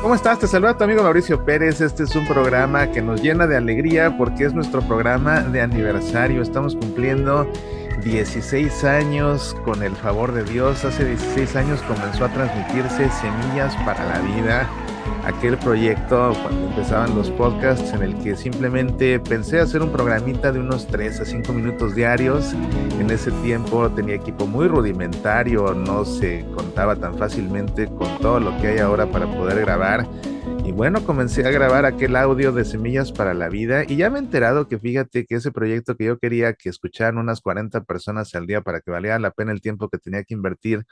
¿Cómo estás? Te saluda tu amigo Mauricio Pérez. Este es un programa que nos llena de alegría porque es nuestro programa de aniversario. Estamos cumpliendo 16 años con el favor de Dios. Hace 16 años comenzó a transmitirse Semillas para la Vida, aquel proyecto cuando empezaban los podcasts en el que simplemente pensé hacer un programita de unos 3 a 5 minutos diarios. En ese tiempo tenía equipo muy rudimentario, no se contaba tan fácilmente con todo lo que hay ahora para poder grabar. Y bueno, comencé a grabar aquel audio de Semillas para la Vida y ya me he enterado que fíjate que ese proyecto que yo quería que escucharan unas 40 personas al día para que valiera la pena el tiempo que tenía que invertir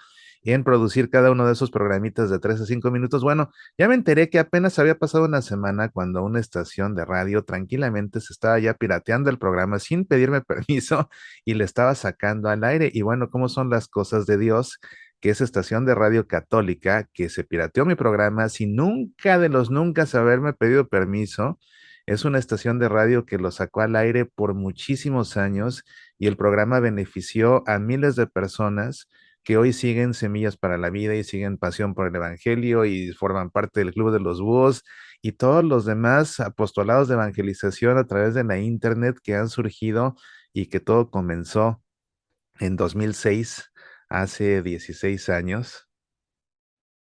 en producir cada uno de esos programitas de 3 a 5 minutos. Bueno, ya me enteré que apenas había pasado una semana cuando una estación de radio tranquilamente se estaba ya pirateando el programa sin pedirme permiso y le estaba sacando al aire. Y bueno, ¿cómo son las cosas de Dios? Que esa estación de radio católica que se pirateó mi programa sin nunca de los nunca haberme pedido permiso, es una estación de radio que lo sacó al aire por muchísimos años y el programa benefició a miles de personas que hoy siguen Semillas para la Vida y siguen Pasión por el Evangelio y forman parte del Club de los Búhos y todos los demás apostolados de evangelización a través de la internet que han surgido y que todo comenzó en 2006, hace 16 años,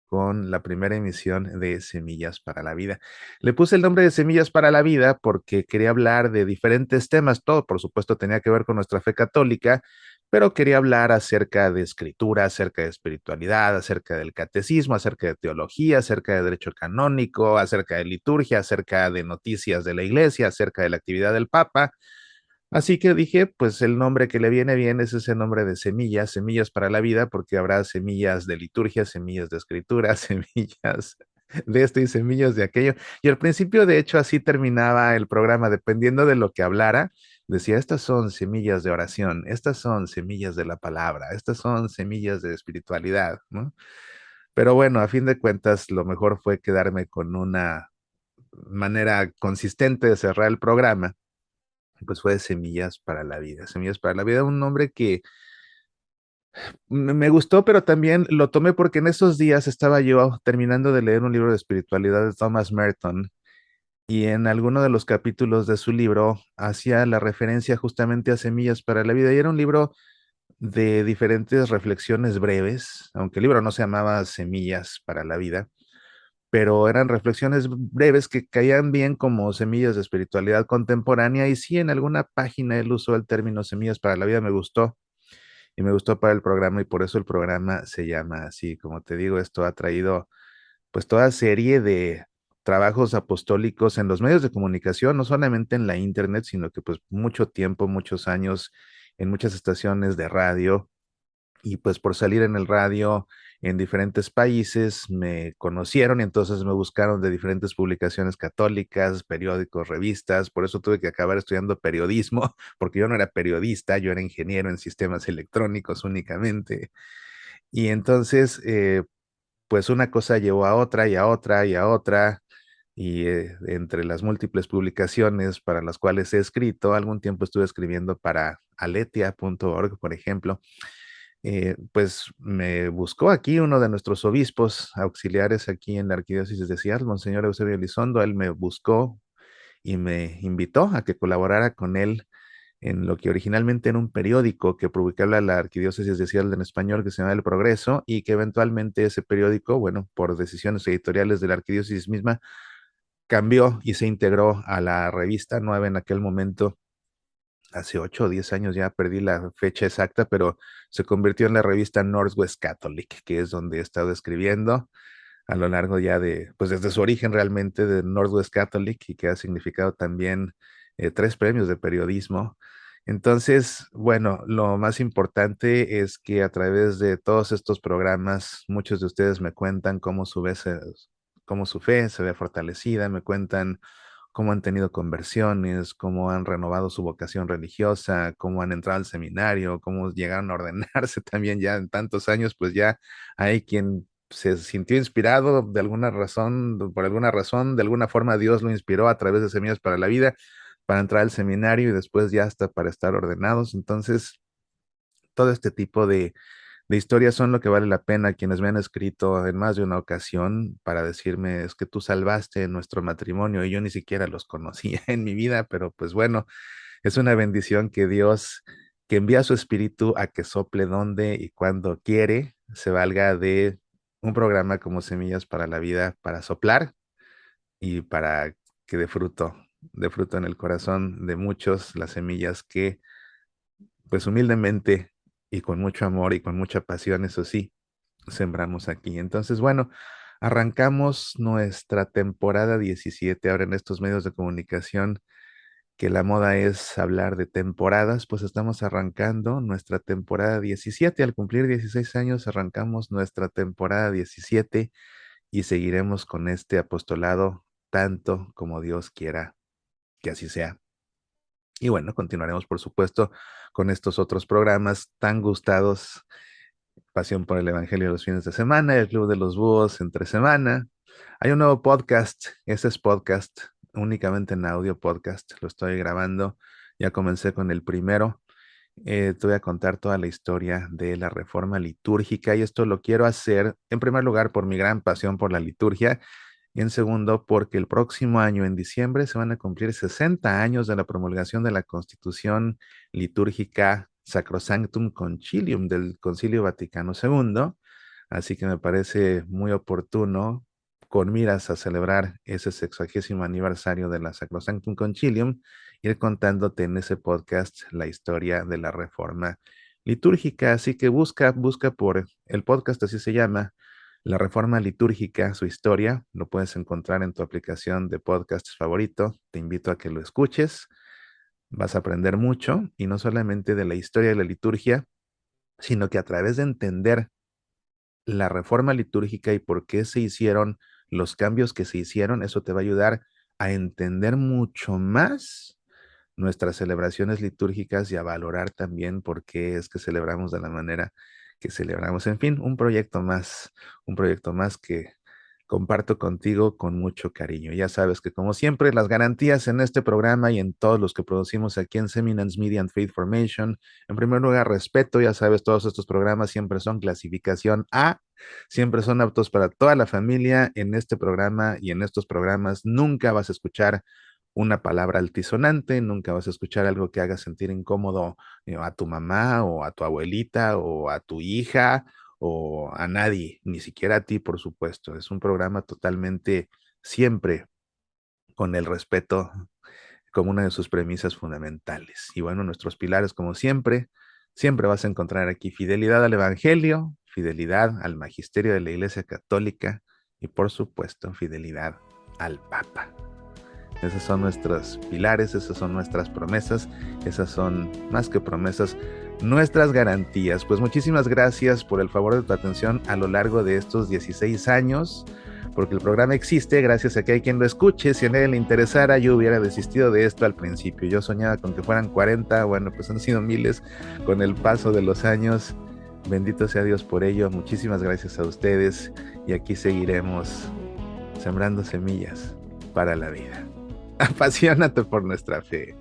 con la primera emisión de Semillas para la Vida. Le puse el nombre de Semillas para la Vida porque quería hablar de diferentes temas. Todo, por supuesto, tenía que ver con nuestra fe católica, pero quería hablar acerca de escritura, acerca de espiritualidad, acerca del catecismo, acerca de teología, acerca de derecho canónico, acerca de liturgia, acerca de noticias de la iglesia, acerca de la actividad del Papa. Así que dije, pues el nombre que le viene bien es ese nombre de semillas, semillas para la vida, porque habrá semillas de liturgia, semillas de escritura, semillas de esto y semillas de aquello. Y al principio, de hecho, así terminaba el programa, dependiendo de lo que hablara. Decía, estas son semillas de oración, estas son semillas de la palabra, estas son semillas de espiritualidad, ¿no? Pero bueno, a fin de cuentas, lo mejor fue quedarme con una manera consistente de cerrar el programa, pues fue de Semillas para la Vida. Semillas para la Vida, un nombre que me gustó, pero también lo tomé porque en esos días estaba yo terminando de leer un libro de espiritualidad de Thomas Merton y en alguno de los capítulos de su libro hacía la referencia justamente a Semillas para la Vida y era un libro de diferentes reflexiones breves, aunque el libro no se llamaba Semillas para la Vida, pero eran reflexiones breves que caían bien como semillas de espiritualidad contemporánea y sí, en alguna página él usó el término semillas para la vida, me gustó y me gustó para el programa y por eso el programa se llama así. Como te digo, esto ha traído pues toda serie de trabajos apostólicos en los medios de comunicación, no solamente en la internet, sino que pues mucho tiempo, muchos años en muchas estaciones de radio y pues por salir en el radio en diferentes países me conocieron y entonces me buscaron de diferentes publicaciones católicas, periódicos, revistas, por eso tuve que acabar estudiando periodismo, porque yo no era periodista, yo era ingeniero en sistemas electrónicos únicamente. Y entonces, pues una cosa llevó a otra y a otra y a otra, y entre las múltiples publicaciones para las cuales he escrito, algún tiempo estuve escribiendo para aletia.org, por ejemplo, pues me buscó aquí uno de nuestros obispos auxiliares aquí en la arquidiócesis de Seattle, Monseñor Eusebio Elizondo. Él me buscó y me invitó a que colaborara con él en lo que originalmente era un periódico que publicaba la arquidiócesis de Seattle en español que se llama El Progreso y que eventualmente ese periódico, bueno, por decisiones editoriales de la arquidiócesis misma, cambió y se integró a la revista nueva en aquel momento hace 8 o 10 años, ya perdí la fecha exacta, pero se convirtió en la revista Northwest Catholic, que es donde he estado escribiendo a lo largo ya de, pues desde su origen realmente de Northwest Catholic y que ha significado también 3 premios de periodismo. Entonces, bueno, lo más importante es que a través de todos estos programas, muchos de ustedes me cuentan cómo su fe se ve fortalecida, me cuentan cómo han tenido conversiones, cómo han renovado su vocación religiosa, cómo han entrado al seminario, cómo llegaron a ordenarse también ya en tantos años, pues ya hay quien se sintió inspirado de alguna razón, por alguna razón, de alguna forma Dios lo inspiró a través de Semillas para la Vida para entrar al seminario y después ya hasta para estar ordenados. Entonces, todo este tipo de historias son lo que vale la pena. Quienes me han escrito en más de una ocasión para decirme, es que tú salvaste nuestro matrimonio y yo ni siquiera los conocía en mi vida, pero pues bueno, es una bendición que Dios, que envía su espíritu a que sople donde y cuando quiere, se valga de un programa como Semillas para la Vida para soplar y para que de fruto en el corazón de muchos, las semillas que pues humildemente y con mucho amor y con mucha pasión, eso sí, sembramos aquí. Entonces, bueno, arrancamos nuestra temporada 17 ahora en estos medios de comunicación, que la moda es hablar de temporadas, pues estamos arrancando nuestra temporada 17. Al cumplir 16 años, arrancamos nuestra temporada 17 y seguiremos con este apostolado tanto como Dios quiera que así sea. Y bueno, continuaremos, por supuesto, con estos otros programas tan gustados: Pasión por el Evangelio los fines de semana, el Club de los Búhos entre semana. Hay un nuevo podcast, ese es podcast, únicamente en audio podcast, lo estoy grabando, ya comencé con el primero. Te voy a contar toda la historia de la reforma litúrgica y esto lo quiero hacer en primer lugar por mi gran pasión por la liturgia y en segundo porque el próximo año, en diciembre, se van a cumplir 60 años de la promulgación de la Constitución Litúrgica Sacrosanctum Concilium del Concilio Vaticano II. Así que me parece muy oportuno, con miras a celebrar ese 60º aniversario de la Sacrosanctum Concilium, ir contándote en ese podcast la historia de la reforma litúrgica. Así que busca por el podcast, así se llama, La Reforma Litúrgica, su historia. Lo puedes encontrar en tu aplicación de podcasts favorito. Te invito a que lo escuches. Vas a aprender mucho y no solamente de la historia de la liturgia, sino que a través de entender la reforma litúrgica y por qué se hicieron los cambios que se hicieron, eso te va a ayudar a entender mucho más nuestras celebraciones litúrgicas y a valorar también por qué es que celebramos de la manera que celebramos. En fin, un proyecto más que comparto contigo con mucho cariño. Ya sabes que como siempre, las garantías en este programa y en todos los que producimos aquí en Seminars Media and Faith Formation, en primer lugar, respeto. Ya sabes, todos estos programas siempre son clasificación A, siempre son aptos para toda la familia. En este programa y en estos programas nunca vas a escuchar una palabra altisonante, nunca vas a escuchar algo que haga sentir incómodo a tu mamá o a tu abuelita o a tu hija o a nadie, ni siquiera a ti, por supuesto. Es un programa totalmente, siempre con el respeto como una de sus premisas fundamentales. Y bueno, nuestros pilares, como siempre, siempre vas a encontrar aquí fidelidad al Evangelio, fidelidad al magisterio de la Iglesia Católica y, por supuesto, fidelidad al Papa. Esos son nuestros pilares, esas son nuestras promesas, esas son más que promesas, nuestras garantías. Pues muchísimas gracias por el favor de tu atención a lo largo de estos 16 años, porque el programa existe gracias a que hay quien lo escuche. Si a nadie le interesara, yo hubiera desistido de esto al principio. Yo soñaba con que fueran 40, bueno, pues han sido miles con el paso de los años. Bendito sea Dios por ello. Muchísimas gracias a ustedes y aquí seguiremos sembrando semillas para la vida. Apasionate por nuestra fe.